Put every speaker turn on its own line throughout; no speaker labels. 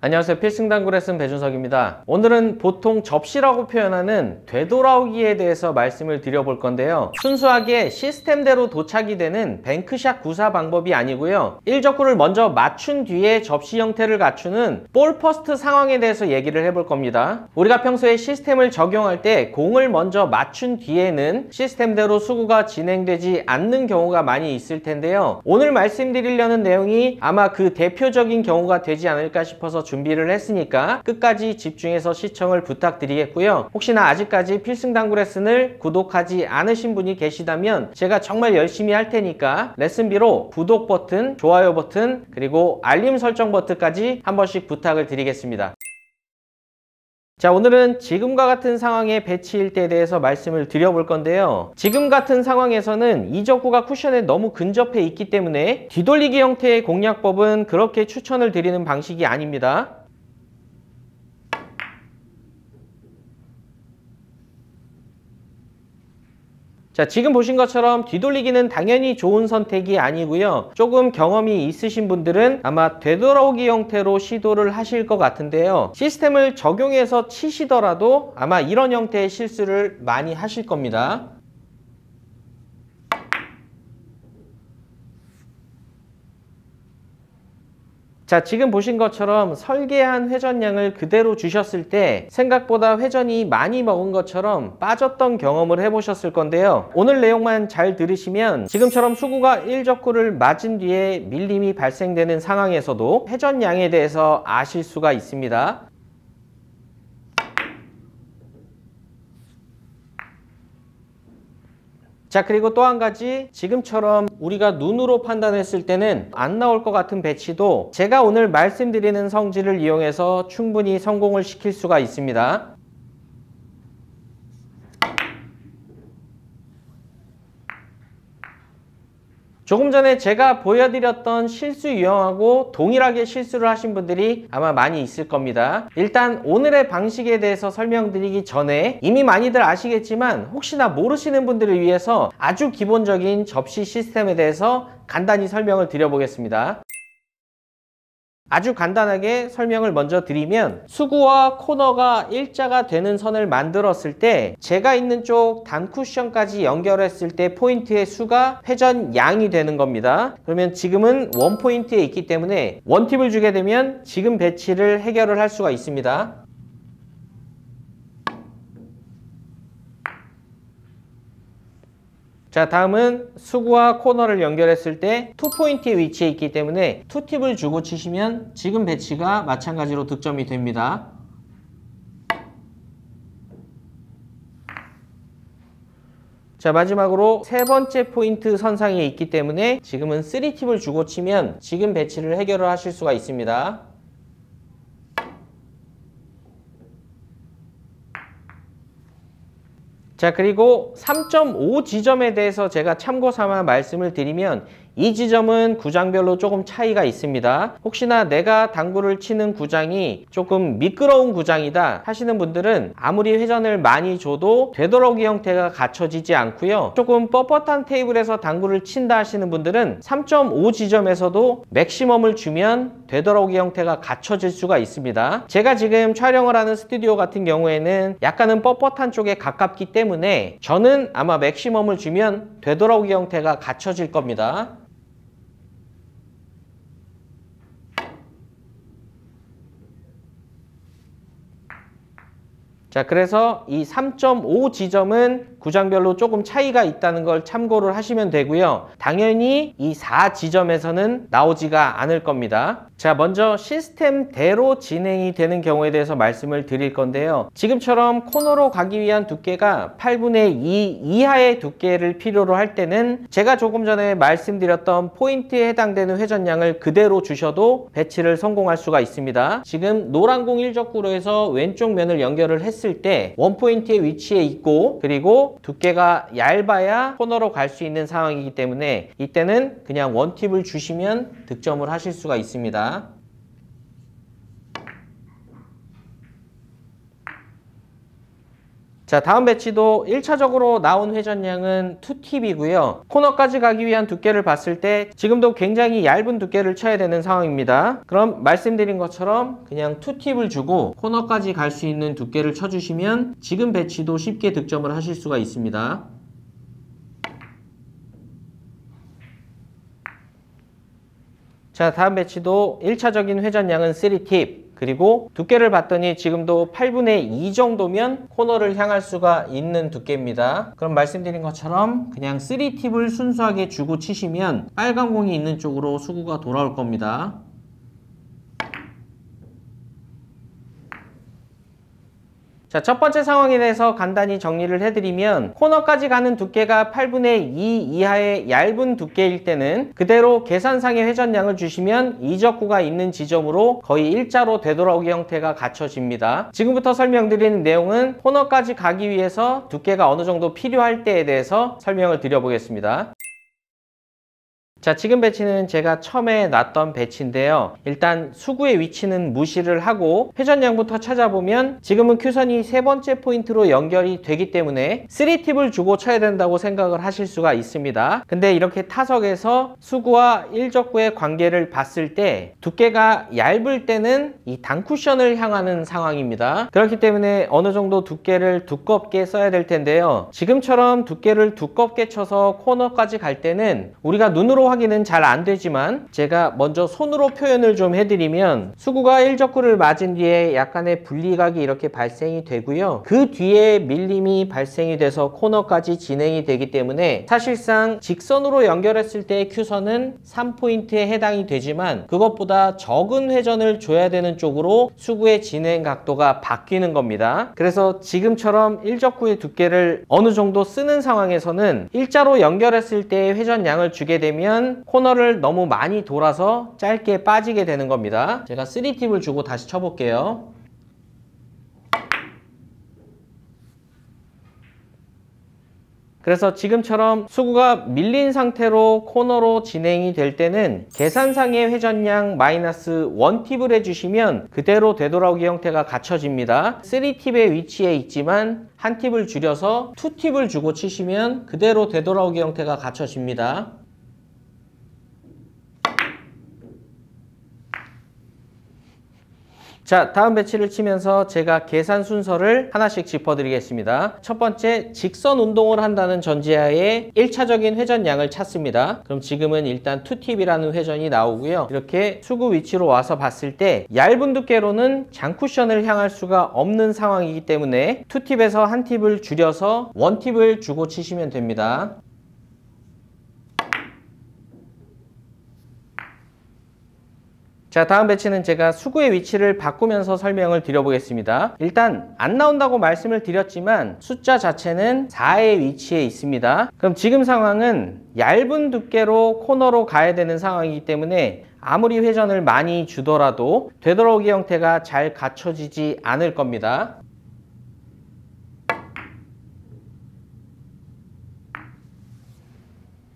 안녕하세요. 필승당구 레슨 배준석입니다. 오늘은 보통 접시라고 표현하는 되돌아오기에 대해서 말씀을 드려볼 건데요. 순수하게 시스템대로 도착이 되는 뱅크샷 구사 방법이 아니고요. 1적구를 먼저 맞춘 뒤에 접시 형태를 갖추는 볼 퍼스트 상황에 대해서 얘기를 해볼 겁니다. 우리가 평소에 시스템을 적용할 때 공을 먼저 맞춘 뒤에는 시스템대로 수구가 진행되지 않는 경우가 많이 있을 텐데요. 오늘 말씀드리려는 내용이 아마 그 대표적인 경우가 되지 않을까 싶어서 준비를 했으니까 끝까지 집중해서 시청을 부탁드리겠고요. 혹시나 아직까지 필승당구 레슨을 구독하지 않으신 분이 계시다면 제가 정말 열심히 할 테니까 레슨비로 구독 버튼, 좋아요 버튼, 그리고 알림 설정 버튼까지 한 번씩 부탁을 드리겠습니다. 자, 오늘은 지금과 같은 상황의 배치일 때에 대해서 말씀을 드려볼 건데요. 지금 같은 상황에서는 이 적구가 쿠션에 너무 근접해 있기 때문에 뒤돌리기 형태의 공략법은 그렇게 추천을 드리는 방식이 아닙니다. 자, 지금 보신 것처럼 뒤돌리기는 당연히 좋은 선택이 아니고요. 조금 경험이 있으신 분들은 아마 되돌아오기 형태로 시도를 하실 것 같은데요. 시스템을 적용해서 치시더라도 아마 이런 형태의 실수를 많이 하실 겁니다. 자, 지금 보신 것처럼 설계한 회전량을 그대로 주셨을 때 생각보다 회전이 많이 먹은 것처럼 빠졌던 경험을 해보셨을 건데요. 오늘 내용만 잘 들으시면 지금처럼 수구가 1적구를 맞은 뒤에 밀림이 발생되는 상황에서도 회전량에 대해서 아실 수가 있습니다. 자, 그리고 또 한 가지, 지금처럼 우리가 눈으로 판단했을 때는 안 나올 것 같은 배치도 제가 오늘 말씀드리는 성질을 이용해서 충분히 성공을 시킬 수가 있습니다. 조금 전에 제가 보여드렸던 실수 유형하고 동일하게 실수를 하신 분들이 아마 많이 있을 겁니다. 일단 오늘의 방식에 대해서 설명드리기 전에 이미 많이들 아시겠지만 혹시나 모르시는 분들을 위해서 아주 기본적인 접시 시스템에 대해서 간단히 설명을 드려보겠습니다. 아주 간단하게 설명을 먼저 드리면 수구와 코너가 일자가 되는 선을 만들었을 때 제가 있는 쪽 단쿠션까지 연결했을 때 포인트의 수가 회전 양이 되는 겁니다. 그러면 지금은 원 포인트에 있기 때문에 원팁을 주게 되면 지금 배치를 해결을 할 수가 있습니다. 자, 다음은 수구와 코너를 연결했을 때 2포인트의 위치에 있기 때문에 2팁을 주고 치시면 지금 배치가 마찬가지로 득점이 됩니다. 자, 마지막으로 세 번째 포인트 선상에 있기 때문에 지금은 3팁을 주고 치면 지금 배치를 해결을 하실 수가 있습니다. 자, 그리고 3.5 지점에 대해서 제가 참고 삼아 말씀을 드리면 이 지점은 구장별로 조금 차이가 있습니다. 혹시나 내가 당구를 치는 구장이 조금 미끄러운 구장이다 하시는 분들은 아무리 회전을 많이 줘도 되돌아오기 형태가 갖춰지지 않고요. 조금 뻣뻣한 테이블에서 당구를 친다 하시는 분들은 3.5 지점에서도 맥시멈을 주면 되돌아오기 형태가 갖춰질 수가 있습니다. 제가 지금 촬영을 하는 스튜디오 같은 경우에는 약간은 뻣뻣한 쪽에 가깝기 때문에 저는 아마 맥시멈을 주면 되돌아오기 형태가 갖춰질 겁니다. 자, 그래서 이 3.5 지점은 구장별로 조금 차이가 있다는 걸 참고를 하시면 되고요. 당연히 이 4 지점에서는 나오지가 않을 겁니다. 자, 먼저 시스템대로 진행이 되는 경우에 대해서 말씀을 드릴 건데요. 지금처럼 코너로 가기 위한 두께가 8분의 2 이하의 두께를 필요로 할 때는 제가 조금 전에 말씀드렸던 포인트에 해당되는 회전량을 그대로 주셔도 배치를 성공할 수가 있습니다. 지금 노란 공 1적구로 해서 왼쪽 면을 연결을 했을 때 원포인트의 위치에 있고 그리고 두께가 얇아야 코너로 갈 수 있는 상황이기 때문에 이때는 그냥 원팁을 주시면 득점을 하실 수가 있습니다. 자, 다음 배치도 1차적으로 나온 회전량은 2팁이고요. 코너까지 가기 위한 두께를 봤을 때 지금도 굉장히 얇은 두께를 쳐야 되는 상황입니다. 그럼 말씀드린 것처럼 그냥 2팁을 주고 코너까지 갈 수 있는 두께를 쳐주시면 지금 배치도 쉽게 득점을 하실 수가 있습니다. 자, 다음 배치도 1차적인 회전량은 3팁. 그리고 두께를 봤더니 지금도 8분의 2 정도면 코너를 향할 수가 있는 두께입니다. 그럼 말씀드린 것처럼 그냥 3팁을 순수하게 주고 치시면 빨간 공이 있는 쪽으로 수구가 돌아올 겁니다. 자, 첫 번째 상황에 대해서 간단히 정리를 해드리면 코너까지 가는 두께가 8분의 2 이하의 얇은 두께일 때는 그대로 계산상의 회전량을 주시면 이적구가 있는 지점으로 거의 일자로 되돌아오기 형태가 갖춰집니다. 지금부터 설명드리는 내용은 코너까지 가기 위해서 두께가 어느 정도 필요할 때에 대해서 설명을 드려보겠습니다. 자, 지금 배치는 제가 처음에 놨던 배치인데요. 일단 수구의 위치는 무시를 하고 회전량부터 찾아보면 지금은 큐선이 세 번째 포인트로 연결이 되기 때문에 3팁을 주고 쳐야 된다고 생각을 하실 수가 있습니다. 근데 이렇게 타석에서 수구와 일적구의 관계를 봤을 때 두께가 얇을 때는 이 단쿠션을 향하는 상황입니다. 그렇기 때문에 어느 정도 두께를 두껍게 써야 될 텐데요. 지금처럼 두께를 두껍게 쳐서 코너까지 갈 때는 우리가 눈으로 확인은 잘 안 되지만 제가 먼저 손으로 표현을 좀 해드리면 수구가 일적구를 맞은 뒤에 약간의 분리각이 이렇게 발생이 되고요. 그 뒤에 밀림이 발생이 돼서 코너까지 진행이 되기 때문에 사실상 직선으로 연결했을 때의 큐선은 3포인트에 해당이 되지만 그것보다 적은 회전을 줘야 되는 쪽으로 수구의 진행 각도가 바뀌는 겁니다. 그래서 지금처럼 일적구의 두께를 어느 정도 쓰는 상황에서는 일자로 연결했을 때의 회전량을 주게 되면 코너를 너무 많이 돌아서 짧게 빠지게 되는 겁니다. 제가 3팁을 주고 다시 쳐볼게요. 그래서 지금처럼 수구가 밀린 상태로 코너로 진행이 될 때는 계산상의 회전량 마이너스 1팁을 해주시면 그대로 되돌아오기 형태가 갖춰집니다. 3팁의 위치에 있지만 한 팁을 줄여서 2팁을 주고 치시면 그대로 되돌아오기 형태가 갖춰집니다. 자, 다음 배치를 치면서 제가 계산 순서를 하나씩 짚어드리겠습니다. 첫 번째, 직선 운동을 한다는 전제하에 1차적인 회전량을 찾습니다. 그럼 지금은 일단 2팁이라는 회전이 나오고요. 이렇게 수구 위치로 와서 봤을 때 얇은 두께로는 장쿠션을 향할 수가 없는 상황이기 때문에 2팁에서 한 팁을 줄여서 1팁을 주고 치시면 됩니다. 자, 다음 배치는 제가 수구의 위치를 바꾸면서 설명을 드려보겠습니다. 일단 안 나온다고 말씀을 드렸지만 숫자 자체는 4의 위치에 있습니다. 그럼 지금 상황은 얇은 두께로 코너로 가야 되는 상황이기 때문에 아무리 회전을 많이 주더라도 되돌아오기 형태가 잘 갖춰지지 않을 겁니다.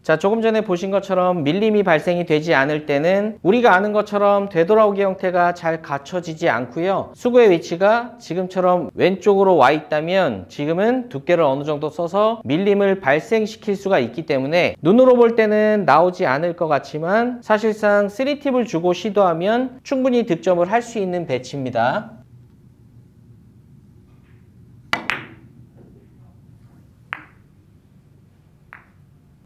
자, 조금 전에 보신 것처럼 밀림이 발생이 되지 않을 때는 우리가 아는 것처럼 되돌아오기 형태가 잘 갖춰지지 않고요. 수구의 위치가 지금처럼 왼쪽으로 와 있다면 지금은 두께를 어느 정도 써서 밀림을 발생시킬 수가 있기 때문에 눈으로 볼 때는 나오지 않을 것 같지만 사실상 3팁을 주고 시도하면 충분히 득점을 할 수 있는 배치입니다.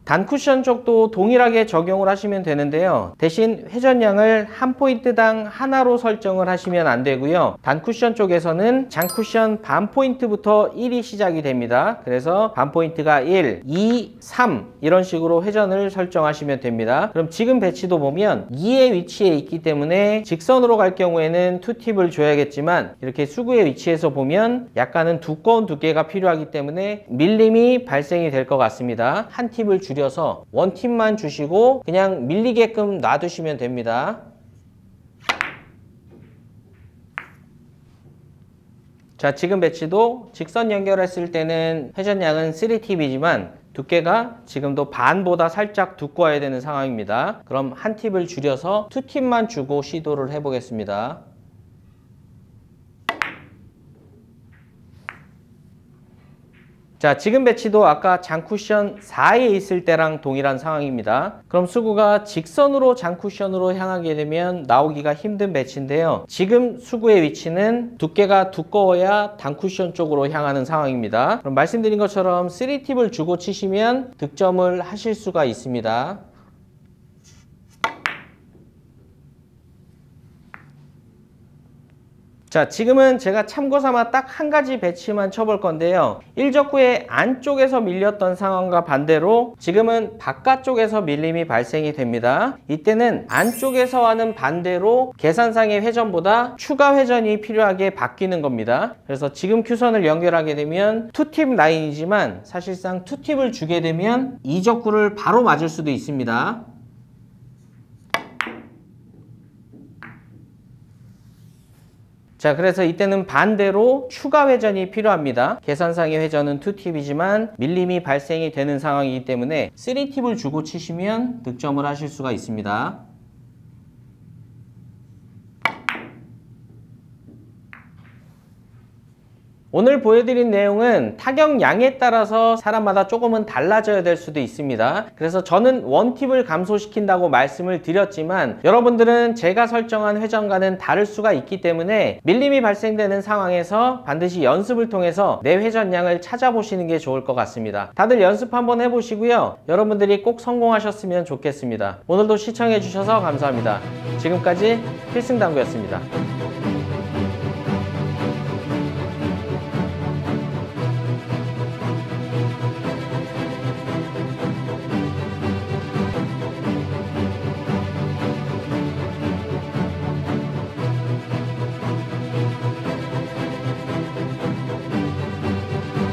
단쿠션 쪽도 동일하게 적용을 하시면 되는데요. 대신 회전량을 한 포인트당 하나로 설정을 하시면 안 되고요. 단쿠션 쪽에서는 장쿠션 반 포인트부터 1이 시작이 됩니다. 그래서 반 포인트가 1, 2, 3 이런 식으로 회전을 설정하시면 됩니다. 그럼 지금 배치도 보면 2의 위치에 있기 때문에 직선으로 갈 경우에는 2팁을 줘야겠지만 이렇게 수구의 위치에서 보면 약간은 두꺼운 두께가 필요하기 때문에 밀림이 발생이 될 것 같습니다. 한 팁을 줄여서 1팁만 주시고 그냥 밀리게끔 놔두시면 됩니다. 자, 지금 배치도 직선 연결했을 때는 회전량은 3팁이지만 두께가 지금도 반보다 살짝 두꺼워야 되는 상황입니다. 그럼 한 팁을 줄여서 2팁만 주고 시도를 해보겠습니다. 자, 지금 배치도 아까 장쿠션 4에 있을 때랑 동일한 상황입니다. 그럼 수구가 직선으로 장쿠션으로 향하게 되면 나오기가 힘든 배치인데요. 지금 수구의 위치는 두께가 두꺼워야 단쿠션 쪽으로 향하는 상황입니다. 그럼 말씀드린 것처럼 3팁을 주고 치시면 득점을 하실 수가 있습니다. 자, 지금은 제가 참고삼아 딱 한 가지 배치만 쳐볼 건데요. 1적구의 안쪽에서 밀렸던 상황과 반대로 지금은 바깥쪽에서 밀림이 발생이 됩니다. 이때는 안쪽에서와는 반대로 계산상의 회전보다 추가 회전이 필요하게 바뀌는 겁니다. 그래서 지금 큐선을 연결하게 되면 투팁 라인이지만 사실상 투팁을 주게 되면 2적구를 바로 맞을 수도 있습니다. 자, 그래서 이때는 반대로 추가 회전이 필요합니다. 계산상의 회전은 2팁이지만 밀림이 발생이 되는 상황이기 때문에 3팁을 주고 치시면 득점을 하실 수가 있습니다. 오늘 보여드린 내용은 타격량에 따라서 사람마다 조금은 달라져야 될 수도 있습니다. 그래서 저는 원팁을 감소시킨다고 말씀을 드렸지만 여러분들은 제가 설정한 회전과는 다를 수가 있기 때문에 밀림이 발생되는 상황에서 반드시 연습을 통해서 내 회전량을 찾아보시는 게 좋을 것 같습니다. 다들 연습 한번 해보시고요. 여러분들이 꼭 성공하셨으면 좋겠습니다. 오늘도 시청해 주셔서 감사합니다. 지금까지 필승당구였습니다.